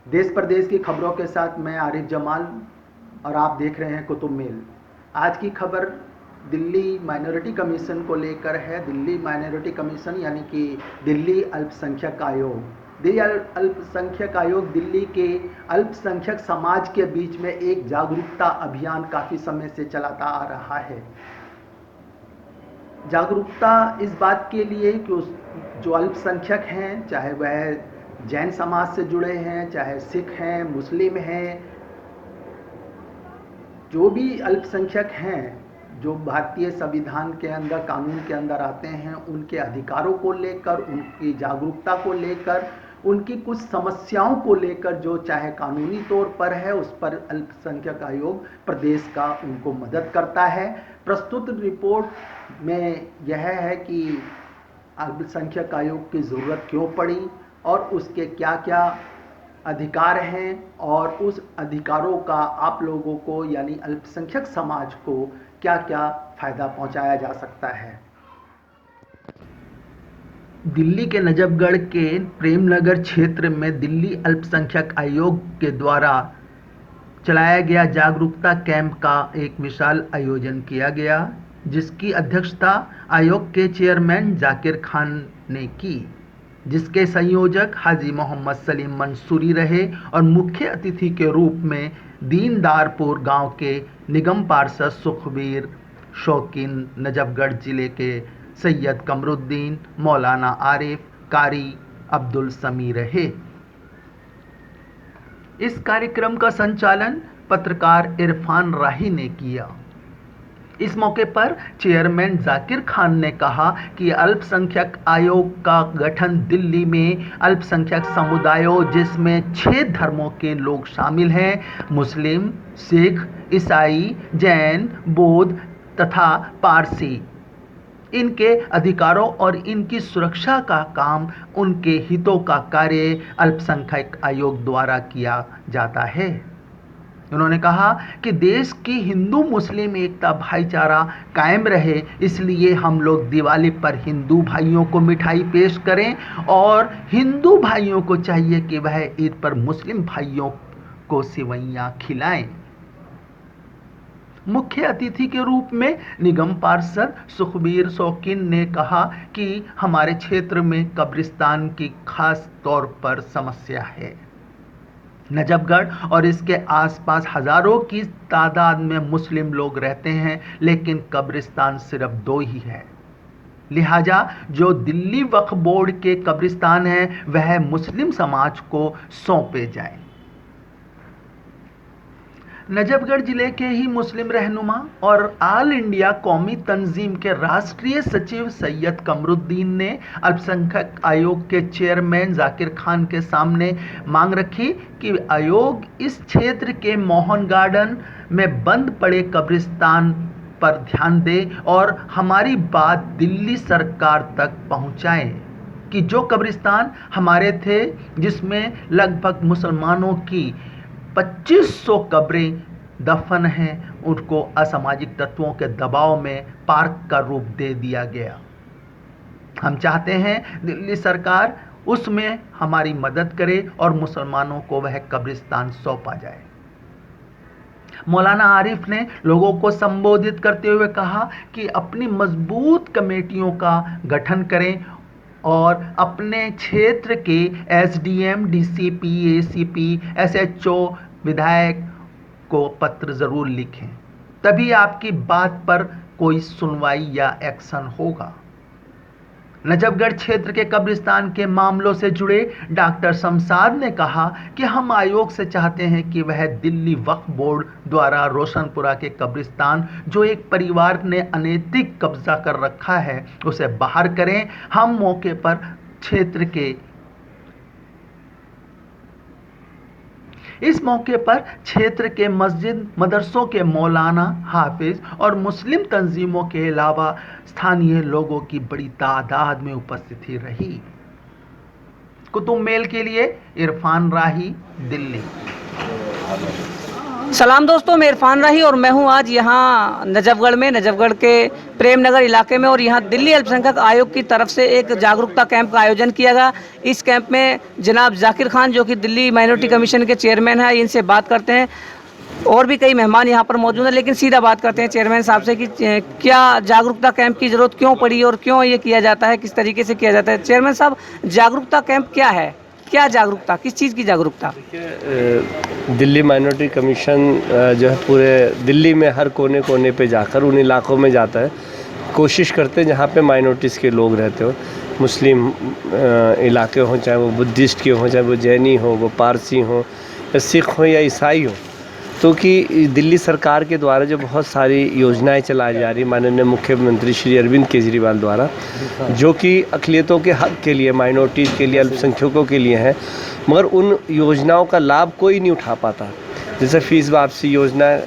देश प्रदेश की खबरों के साथ मैं आरिफ जमाल और आप देख रहे हैं कुतुब मेल। आज की खबर दिल्ली माइनॉरिटी कमीशन को लेकर है। दिल्ली माइनॉरिटी कमीशन यानी कि दिल्ली अल्पसंख्यक आयोग। दिल्ली अल्पसंख्यक आयोग दिल्ली के अल्पसंख्यक समाज के बीच में एक जागरूकता अभियान काफ़ी समय से चलाता आ रहा है। जागरूकता इस बात के लिए कि जो अल्पसंख्यक हैं, चाहे वह जैन समाज से जुड़े हैं, चाहे सिख हैं, मुस्लिम हैं, जो भी अल्पसंख्यक हैं, जो भारतीय संविधान के अंदर, कानून के अंदर आते हैं, उनके अधिकारों को लेकर, उनकी जागरूकता को लेकर, उनकी कुछ समस्याओं को लेकर जो चाहे कानूनी तौर पर है, उस पर अल्पसंख्यक आयोग प्रदेश का उनको मदद करता है। प्रस्तुत रिपोर्ट में यह है कि अल्पसंख्यक आयोग की ज़रूरत क्यों पड़ी और उसके क्या क्या अधिकार हैं और उस अधिकारों का आप लोगों को यानी अल्पसंख्यक समाज को क्या क्या फ़ायदा पहुंचाया जा सकता है। दिल्ली के नजफगढ़ के प्रेमनगर क्षेत्र में दिल्ली अल्पसंख्यक आयोग के द्वारा चलाया गया जागरूकता कैंप का एक विशाल आयोजन किया गया, जिसकी अध्यक्षता आयोग के चेयरमैन जाकिर खान ने की, जिसके संयोजक हाजी मोहम्मद सलीम मंसूरी रहे और मुख्य अतिथि के रूप में दीनदारपुर गांव के निगम पार्षद सुखबीर शौकीन, नजफगढ़ जिले के सैयद कमरुद्दीन, मौलाना आरिफ, कारी अब्दुल समी रहे। इस कार्यक्रम का संचालन पत्रकार इरफान राही ने किया। इस मौके पर चेयरमैन जाकिर खान ने कहा कि अल्पसंख्यक आयोग का गठन दिल्ली में अल्पसंख्यक समुदायों, जिसमें 6 धर्मों के लोग शामिल हैं, मुस्लिम, सिख, ईसाई, जैन, बौद्ध तथा पारसी, इनके अधिकारों और इनकी सुरक्षा का काम, उनके हितों का कार्य अल्पसंख्यक आयोग द्वारा किया जाता है। उन्होंने कहा कि देश की हिंदू मुस्लिम एकता भाईचारा कायम रहे, इसलिए हम लोग दिवाली पर हिंदू भाइयों को मिठाई पेश करें और हिंदू भाइयों को चाहिए कि वह ईद पर मुस्लिम भाइयों को सेवइयां खिलाएं। मुख्य अतिथि के रूप में निगम पार्षद सुखबीर शौकीन ने कहा कि हमारे क्षेत्र में कब्रिस्तान की खास तौर पर समस्या है। नजफगढ़ और इसके आसपास हजारों की तादाद में मुस्लिम लोग रहते हैं, लेकिन कब्रिस्तान सिर्फ 2 ही है। लिहाजा जो दिल्ली वक्फ बोर्ड के कब्रिस्तान हैं, वह मुस्लिम समाज को सौंपे जाएं। नजफगढ़ जिले के ही मुस्लिम रहनुमा और ऑल इंडिया कौमी तंजीम के राष्ट्रीय सचिव सैयद कमरुद्दीन ने अल्पसंख्यक आयोग के चेयरमैन जाकिर खान के सामने मांग रखी कि आयोग इस क्षेत्र के मोहन गार्डन में बंद पड़े कब्रिस्तान पर ध्यान दे और हमारी बात दिल्ली सरकार तक पहुंचाए कि जो कब्रिस्तान हमारे थे, जिसमें लगभग मुसलमानों की 2500 कब्रें दफन हैं, उनको असामाजिक तत्वों के दबाव में पार्क का रूप दे दिया गया। हम चाहते हैं दिल्ली सरकार उसमें हमारी मदद करे और मुसलमानों को वह कब्रिस्तान सौंपा जाए। मौलाना आरिफ ने लोगों को संबोधित करते हुए कहा कि अपनी मजबूत कमेटियों का गठन करें और अपने क्षेत्र के एसडीएम, डीसीपी, एसीपी, एसएचओ, विधायक को पत्र जरूर लिखें, तभी आपकी बात पर कोई सुनवाई या एक्शन होगा। नजफगढ़ क्षेत्र के कब्रिस्तान के मामलों से जुड़े डॉक्टर शमशाद ने कहा कि हम आयोग से चाहते हैं कि वह दिल्ली वक्फ बोर्ड द्वारा रोशनपुरा के कब्रिस्तान, जो एक परिवार ने अनैतिक कब्जा कर रखा है, उसे बाहर करें। हम मौके पर क्षेत्र के मस्जिद मदरसों के मौलाना, हाफिज और मुस्लिम तंजीमों के अलावा स्थानीय लोगों की बड़ी तादाद में उपस्थिति रही। कुतुब मेल के लिए इरफान राही, दिल्ली। सलाम दोस्तों, मैं इरफान राही और मैं हूं आज यहाँ नजफगढ़ में, नजफगढ़ के प्रेम नगर इलाके में। और यहाँ दिल्ली अल्पसंख्यक आयोग की तरफ से एक जागरूकता कैंप का आयोजन किया गया। इस कैंप में जनाब जाकिर खान, जो कि दिल्ली माइनॉरिटी कमीशन के चेयरमैन हैं, इनसे बात करते हैं। और भी कई मेहमान यहाँ पर मौजूद हैं, लेकिन सीधा बात करते हैं चेयरमैन साहब से कि क्या जागरूकता कैंप की ज़रूरत क्यों पड़ी और क्यों ये किया जाता है, किस तरीके से किया जाता है। चेयरमैन साहब, जागरूकता कैंप क्या है, क्या जागरूकता, किस चीज़ की जागरूकता? दिल्ली माइनॉरिटी कमीशन जो है पूरे दिल्ली में हर कोने कोने पे जाकर उन इलाकों में जाता है, कोशिश करते हैं जहाँ पे माइनॉरिटीज़ के लोग रहते हो, मुस्लिम इलाके हों, चाहे वो बुद्धिस्ट के हों, चाहे वो जैनी हो, वो पारसी हों, या सिख हो या ईसाई हो। तो कि दिल्ली सरकार के द्वारा जो बहुत सारी योजनाएं चलाई जा रही, माननीय मुख्यमंत्री श्री अरविंद केजरीवाल द्वारा, जो कि अक़लियतों के हक़ के लिए, माइनॉरिटीज़ के लिए, अल्पसंख्यकों के लिए हैं, मगर उन योजनाओं का लाभ कोई नहीं उठा पाता। जैसे फ़ीस वापसी योजना,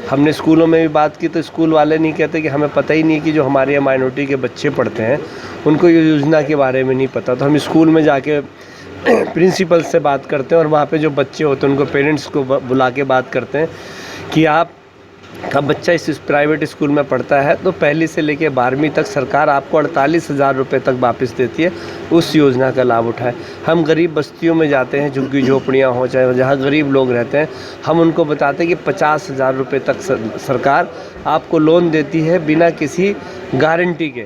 हमने स्कूलों में भी बात की तो स्कूल वाले नहीं कहते कि हमें पता ही नहीं कि जो हमारे यहाँ माइनॉरिटी के बच्चे पढ़ते हैं उनको ये योजना के बारे में नहीं पता। तो हम स्कूल में जाके प्रिंसिपल से बात करते हैं और वहाँ पे जो बच्चे होते हैं उनको पेरेंट्स को बुला के बात करते हैं कि आप का बच्चा इस प्राइवेट स्कूल में पढ़ता है तो पहली से लेकर 12वीं तक सरकार आपको 48,000 रुपये तक वापस देती है, उस योजना का लाभ उठाएं। हम गरीब बस्तियों में जाते हैं, झुग्गी झोपड़ियाँ हों, चाहे जहाँ गरीब लोग रहते हैं, हम उनको बताते हैं कि 50,000 रुपये तक सरकार आपको लोन देती है बिना किसी गारंटी के,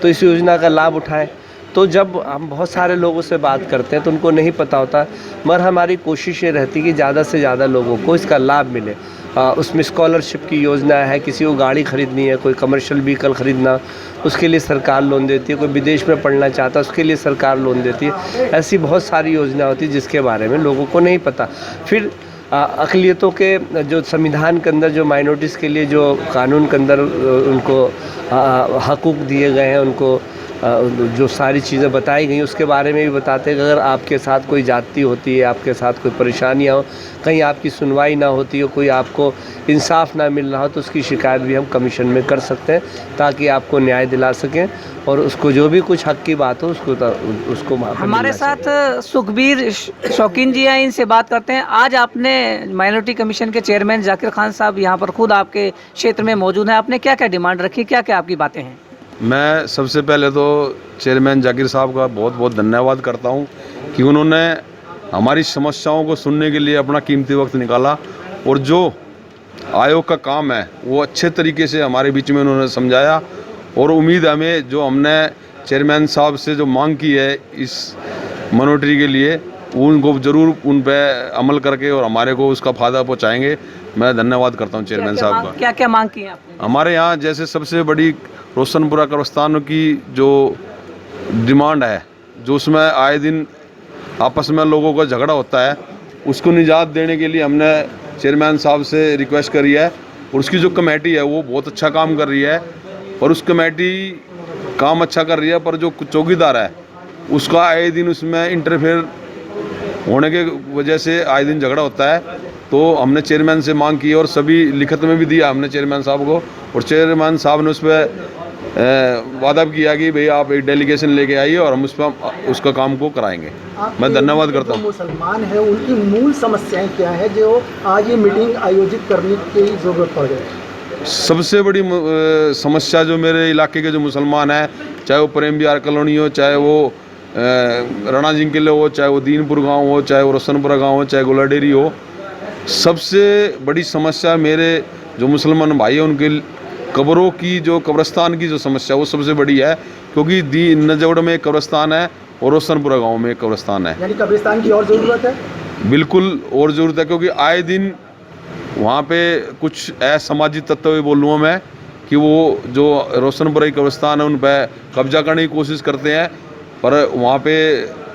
तो इस योजना का लाभ उठाएँ। तो जब हम बहुत सारे लोगों से बात करते हैं तो उनको नहीं पता होता, मगर हमारी कोशिश ये रहती है कि ज़्यादा से ज़्यादा लोगों को इसका लाभ मिले। उसमें स्कॉलरशिप की योजना है, किसी को गाड़ी ख़रीदनी है, कोई कमर्शियल व्हीकल ख़रीदना, उसके लिए सरकार लोन देती है, कोई विदेश में पढ़ना चाहता है उसके लिए सरकार लोन देती है। ऐसी बहुत सारी योजना होती है जिसके बारे में लोगों को नहीं पता। फिर अक़लियतों के जो संविधान के अंदर जो माइनॉरिटीज़ के लिए जो कानून के अंदर उनको हकूक़ दिए गए हैं, उनको जो सारी चीज़ें बताई गई उसके बारे में भी बताते हैं कि अगर आपके साथ कोई जाति होती है, आपके साथ कोई परेशानियाँ हो, कहीं आपकी सुनवाई ना होती हो, कोई आपको इंसाफ ना मिल रहा हो, तो उसकी शिकायत भी हम कमीशन में कर सकते हैं ताकि आपको न्याय दिला सकें और उसको जो भी कुछ हक की बात हो उसको हमारे साथ सुखबीर शौकीन जी हैं, इनसे बात करते हैं। आज आपने माइनॉरिटी कमीशन के चेयरमैन जाकिर खान साहब यहाँ पर खुद आपके क्षेत्र में मौजूद हैं, आपने क्या क्या डिमांड रखी, क्या क्या आपकी बातें हैं? मैं सबसे पहले तो चेयरमैन जाकिर साहब का बहुत बहुत धन्यवाद करता हूं कि उन्होंने हमारी समस्याओं को सुनने के लिए अपना कीमती वक्त निकाला और जो आयोग का काम है वो अच्छे तरीके से हमारे बीच में उन्होंने समझाया। और उम्मीद हमें जो हमने चेयरमैन साहब से जो मांग की है इस माइनॉरिटी के लिए, उनको ज़रूर उन पर अमल करके और हमारे को उसका फ़ायदा पहुँचाएँगे। मैं धन्यवाद करता हूँ चेयरमैन साहब का। क्या क्या मांग की है आपने? हमारे यहाँ जैसे सबसे बड़ी रोशनपुरा कब्रिस्तान की जो डिमांड है, जो उसमें आए दिन आपस में लोगों का झगड़ा होता है, उसको निजात देने के लिए हमने चेयरमैन साहब से रिक्वेस्ट करी है। और उसकी जो कमेटी है वो बहुत अच्छा काम कर रही है और उस कमेटी काम अच्छा कर रही है, पर जो चौकीदार है उसका आए दिन उसमें इंटरफेयर होने के वजह से आए दिन झगड़ा होता है। तो हमने चेयरमैन से मांग की और सभी लिखित में भी दिया हमने चेयरमैन साहब को, और चेयरमैन साहब ने उस पर वादा किया कि भाई आप एक डेलीगेशन लेके आइए और हम उस पर उसका काम को कराएंगे। मैं धन्यवाद करता हूँ। मुसलमान है उनकी मूल समस्याएं क्या है जो आज ये मीटिंग आयोजित करने की ज़रूरत पड़ गई? सबसे बड़ी समस्या जो मेरे इलाके के जो मुसलमान हैं, चाहे वो प्रेम विहार कॉलोनी हो, चाहे वो राणा जी किले हो, चाहे वो दीनपुर गाँव हो, चाहे वो रोशनपुरा गाँव हो, चाहे गोलाडेरी हो, सबसे बड़ी समस्या मेरे जो मुसलमान भाई हैं उनके कब्रों की, जो कब्रिस्तान की जो समस्या वो सबसे बड़ी है। क्योंकि नजफगढ़ में एक कब्रिस्तान है और रोशनपुरा गांव में एक कब्रिस्तान है, यानी कब्रिस्तान की और ज़रूरत है। बिल्कुल और ज़रूरत है, क्योंकि आए दिन वहाँ पे कुछ असामाजिक तत्व बोलूँ मैं कि वो जो रोशनपुरा की कब्रिस्तान है उन पर कब्जा करने की कोशिश करते हैं। पर वहाँ पे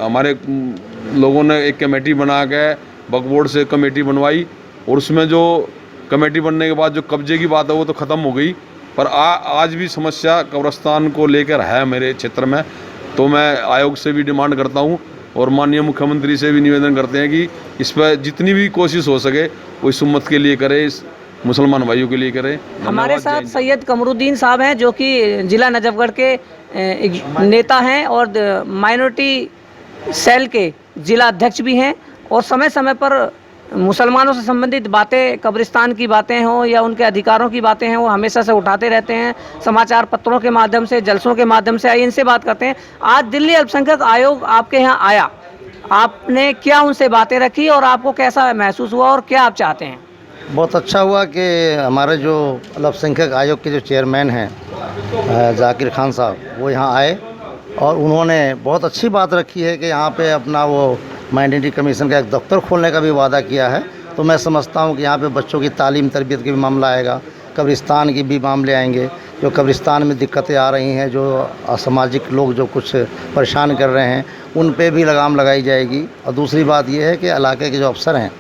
हमारे लोगों ने एक कमेटी बना के वक्फ बोर्ड से कमेटी बनवाई और उसमें जो कमेटी बनने के बाद जो कब्जे की बात है वो तो ख़त्म हो गई, पर आज भी समस्या कब्रिस्तान को लेकर है मेरे क्षेत्र में। तो मैं आयोग से भी डिमांड करता हूँ और माननीय मुख्यमंत्री से भी निवेदन करते हैं कि इस पर जितनी भी कोशिश हो सके वो इस उम्मत के लिए करे, इस मुसलमान भाइयों के लिए करें। हमारे साथ सैयद कमरुद्दीन साहब हैं जो कि ज़िला नजफगढ़ के नेता हैं और माइनॉरिटी सेल के ज़िला अध्यक्ष भी हैं और समय समय पर मुसलमानों से संबंधित बातें, कब्रिस्तान की बातें हों या उनके अधिकारों की बातें हैं, वो हमेशा से उठाते रहते हैं। समाचार पत्रों के माध्यम से, जलसों के माध्यम से। आइए इनसे बात करते हैं। आज दिल्ली अल्पसंख्यक आयोग आपके यहाँ आया, आपने क्या उनसे बातें रखी और आपको कैसा महसूस हुआ और क्या आप चाहते हैं? बहुत अच्छा हुआ कि हमारे जो अल्पसंख्यक आयोग के जो चेयरमैन हैं जाकिर खान साहब, वो यहाँ आए और उन्होंने बहुत अच्छी बात रखी है कि यहाँ पे अपना वो माइनॉरिटी कमीशन का एक दफ्तर खोलने का भी वादा किया है। तो मैं समझता हूँ कि यहाँ पे बच्चों की तालीम तरबियत का भी मामला आएगा, कब्रिस्तान के भी मामले आएंगे। जो कब्रिस्तान में दिक्कतें आ रही हैं, जो असामाजिक लोग जो कुछ परेशान कर रहे हैं, उन पे भी लगाम लगाई जाएगी। और दूसरी बात ये है कि इलाके के जो अफसर हैं,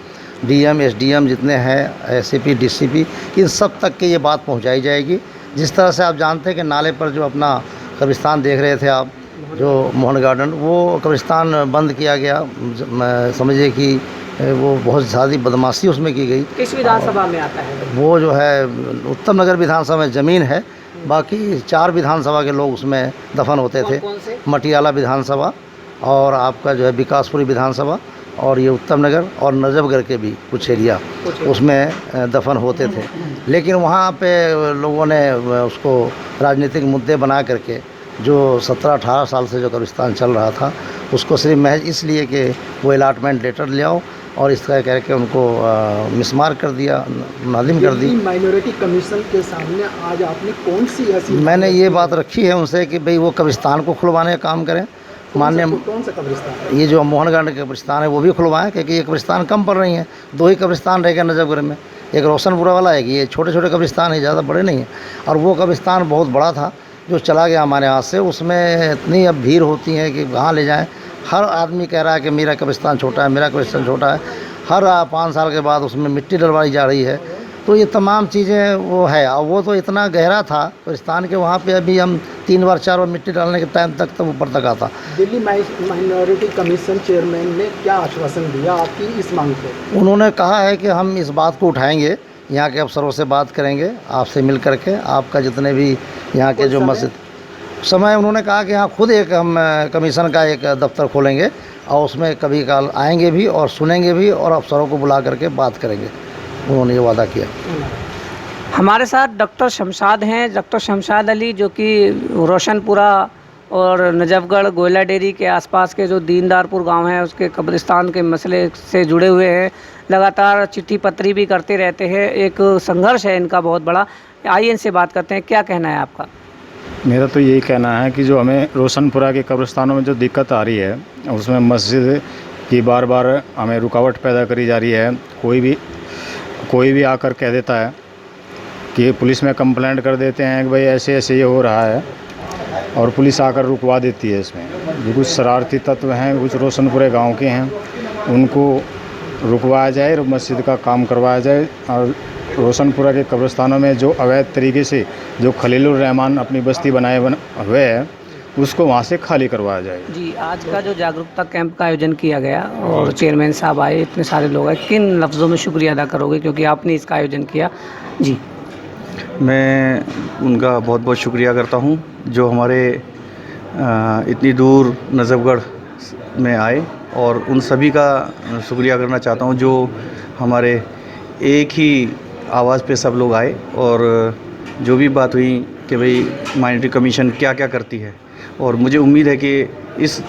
डीएम, एसडीएम जितने हैं, एससीपी, डीसीपी, इन सब तक के ये बात पहुंचाई जाएगी। जिस तरह से आप जानते हैं कि नाले पर जो अपना कब्रिस्तान देख रहे थे आप, जो मोहन गार्डन, वो कब्रिस्तान बंद किया गया। समझिए कि वो बहुत ज़्यादा बदमाशी उसमें की गई। किस विधानसभा में आता है? वो जो है उत्तम नगर विधानसभा में ज़मीन है, बाकी 4 विधानसभा के लोग उसमें दफन होते थे। कौन से? मटियाला विधानसभा और आपका जो है विकासपुरी विधानसभा और ये उत्तम नगर और नजफगढ़ के भी कुछ एरिया उसमें दफन होते थे। लेकिन वहाँ पे लोगों ने उसको राजनीतिक मुद्दे बना करके जो 17-18 साल से जो कब्रिस्तान चल रहा था, उसको सिर्फ महज इसलिए कि वो अलाटमेंट लेटर ले आओ और इस तरह करके उनको मिसमार कर दिया, नादिम कर दी। माइनॉरिटी कमीशन के सामने आज आपने कौन सी ऐसी मैंने ये बात रखी है उनसे कि भाई वो कब्रिस्तान को खुलवाने का काम करें। मान्य कौन सा कब्रिस्तान? ये जो मोहन गार्डन का कब्रिस्तान है वो भी खुलवाएं, क्योंकि ये कब्रिस्तान कम पड़ रही हैं। 2 ही कब्रिस्तान रह गए नजफगढ़ में, एक रोशनपुरा वाला है कि ये छोटे छोटे कब्रिस्तान है, ज़्यादा बड़े नहीं हैं। और वो कब्रिस्तान बहुत बड़ा था जो चला गया हमारे हाथ से। उसमें इतनी अब भीड़ होती है कि कहाँ ले जाएं। हर आदमी कह रहा है कि मेरा कब्रिस्तान छोटा है, मेरा कब्रिस्तान छोटा है। हर 5 साल के बाद उसमें मिट्टी डलवाई जा रही है। तो ये तमाम चीज़ें वो है। और वो तो इतना गहरा था कब्रिस्तान के, वहाँ पे अभी हम 3 बार 4 बार मिट्टी डालने के टाइम तक तो ऊपर तक आता। दिल्ली माइनॉरिटी कमीशन चेयरमैन ने क्या आश्वासन दिया आपकी इस मांग पे? उन्होंने कहा है कि हम इस बात को उठाएंगे, यहाँ के अफसरों से बात करेंगे, आपसे मिल करके, आपका जितने भी यहाँ के जो मस्जिद समय, उन्होंने कहा कि यहाँ खुद एक हम कमीशन का एक दफ्तर खोलेंगे और उसमें कभी काल आएंगे भी और सुनेंगे भी और अफसरों को बुला करके बात करेंगे। उन्होंने ये वादा किया। हमारे साथ डॉक्टर शमशाद हैं, डॉक्टर शमशाद अली, जो कि रोशनपुरा और नजफगढ़ गोयला डेरी के आसपास के जो दीनदारपुर गांव है उसके कब्रिस्तान के मसले से जुड़े हुए हैं। लगातार चिट्ठी पत्री भी करते रहते हैं। एक संघर्ष है इनका बहुत बड़ा। आइए इनसे बात करते हैं, क्या कहना है आपका? मेरा तो यही कहना है कि जो हमें रोशनपुरा के कब्रिस्तानों में जो दिक्कत आ रही है, उसमें मस्जिद की बार बार हमें रुकावट पैदा करी जा रही है। कोई भी आकर कह देता है कि पुलिस में कंप्लेंट कर देते हैं कि भाई ऐसे ऐसे ये हो रहा है, और पुलिस आकर रुकवा देती है। इसमें जो कुछ शरारती तत्व हैं, कुछ रोशनपुरे गांव के हैं, उनको रुकवाया जाए और मस्जिद का काम करवाया जाए। और रोशनपुरा के कब्रिस्तानों में जो अवैध तरीके से जो खलीलुर रहमान अपनी बस्ती बनाए हुए है, उसको वहाँ से खाली करवाया जाए। जी, आज का जो जागरूकता कैंप का आयोजन किया गया और चेयरमैन साहब आए, इतने सारे लोग आए, किन लफ्ज़ों में शुक्रिया अदा करोगे क्योंकि आपने इसका आयोजन किया? जी, मैं उनका बहुत बहुत शुक्रिया करता हूँ जो हमारे इतनी दूर नजफगढ़ में आए, और उन सभी का शुक्रिया करना चाहता हूँ जो हमारे एक ही आवाज़ पे सब लोग आए। और जो भी बात हुई कि भाई माइनॉरिटी कमीशन क्या क्या करती है, और मुझे उम्मीद है कि इस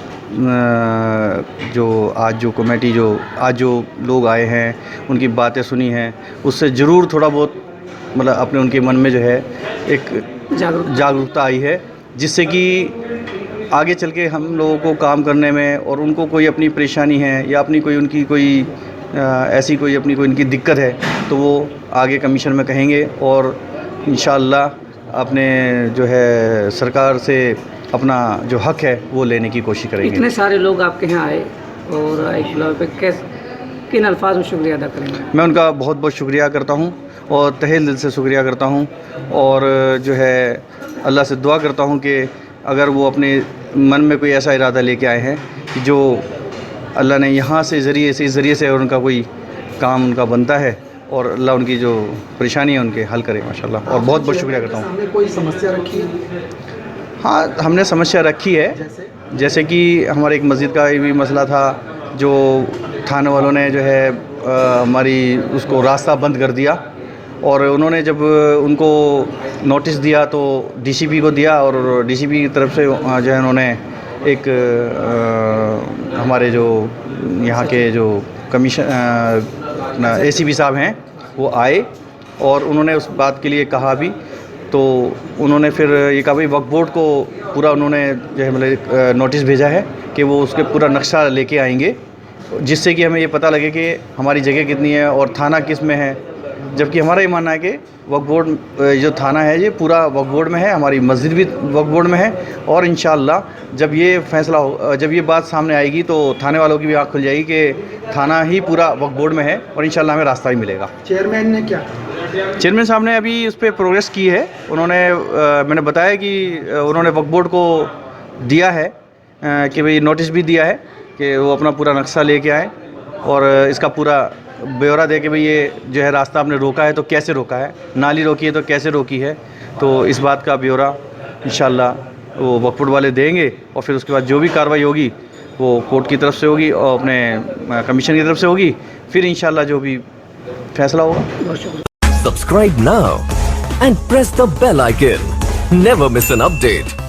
जो आज जो कमेटी जो आज जो लोग आए हैं उनकी बातें सुनी हैं, उससे ज़रूर थोड़ा बहुत मतलब अपने उनके मन में जो है एक जागरूकता आई है, जिससे कि आगे चल के हम लोगों को काम करने में, और उनको कोई अपनी परेशानी है या अपनी कोई उनकी कोई ऐसी कोई अपनी कोई उनकी दिक्कत है तो वो आगे कमीशन में कहेंगे, और इंशाअल्लाह अपने जो है सरकार से अपना जो हक है वो लेने की कोशिश करेंगे। इतने सारे लोग आपके यहाँ आए और एक लेवल पे किन अल्फाज में शुक्रिया अदा करेंगे? मैं उनका बहुत बहुत शुक्रिया करता हूँ और तहे दिल से शुक्रिया करता हूँ, और जो है अल्लाह से दुआ करता हूँ कि अगर वो अपने मन में कोई ऐसा इरादा लेके आए हैं कि जो अल्लाह ने यहाँ से इस ज़रिए से उनका कोई काम उनका बनता है, और अल्लाह उनकी जो परेशानी है उनके हल करे माशाल्लाह। और बहुत बहुत शुक्रिया करता हूँ। सामने कोई समस्या रखी है? हाँ, हमने समस्या रखी है, जैसे कि हमारे एक मस्जिद का भी मसला था, जो थाने वालों ने जो है हमारी उसको रास्ता बंद कर दिया। और उन्होंने जब उनको नोटिस दिया तो डीसीपी को दिया और डीसीपी की तरफ से जो है उन्होंने एक हमारे जो यहाँ के जो कमीशन एसीपी साहब हैं वो आए और उन्होंने उस बात के लिए कहा भी। तो उन्होंने फिर ये कहा भाई वक्फ बोर्ड को पूरा उन्होंने जो है मतलब नोटिस भेजा है कि वो उसके पूरा नक्शा लेके आएंगे, जिससे कि हमें ये पता लगे कि हमारी जगह कितनी है और थाना किस में है। जबकि हमारा ये मानना है कि वक्फ बोर्ड जो थाना है ये पूरा वक्फ बोर्ड में है, हमारी मस्जिद भी वक्फ बोर्ड में है। और इंशाअल्लाह जब ये फैसला हो, जब ये बात सामने आएगी तो थाने वालों की भी आँख खुल जाएगी कि थाना ही पूरा वक्फ बोर्ड में है और इंशाअल्लाह हमें रास्ता ही मिलेगा। चेयरमैन ने क्या कहा? चेयरमैन साहब ने अभी उस पर प्रोग्रेस की है। उन्होंने मैंने बताया कि उन्होंने वक्फ बोर्ड को दिया है कि भाई नोटिस भी दिया है कि वो अपना पूरा नक्शा लेके आए और इसका पूरा ब्यौरा दे के भाई ये जो है रास्ता आपने रोका है तो कैसे रोका है, नाली रोकी है तो कैसे रोकी है। तो इस बात का ब्यौरा इंशाअल्लाह वो वक्फ बोर्ड वाले देंगे और फिर उसके बाद जो भी कार्रवाई होगी वो कोर्ट की तरफ से होगी और अपने कमीशन की तरफ से होगी। फिर इंशाअल्लाह जो भी फैसला होगा। Subscribe now and press the bell icon. Never miss an update.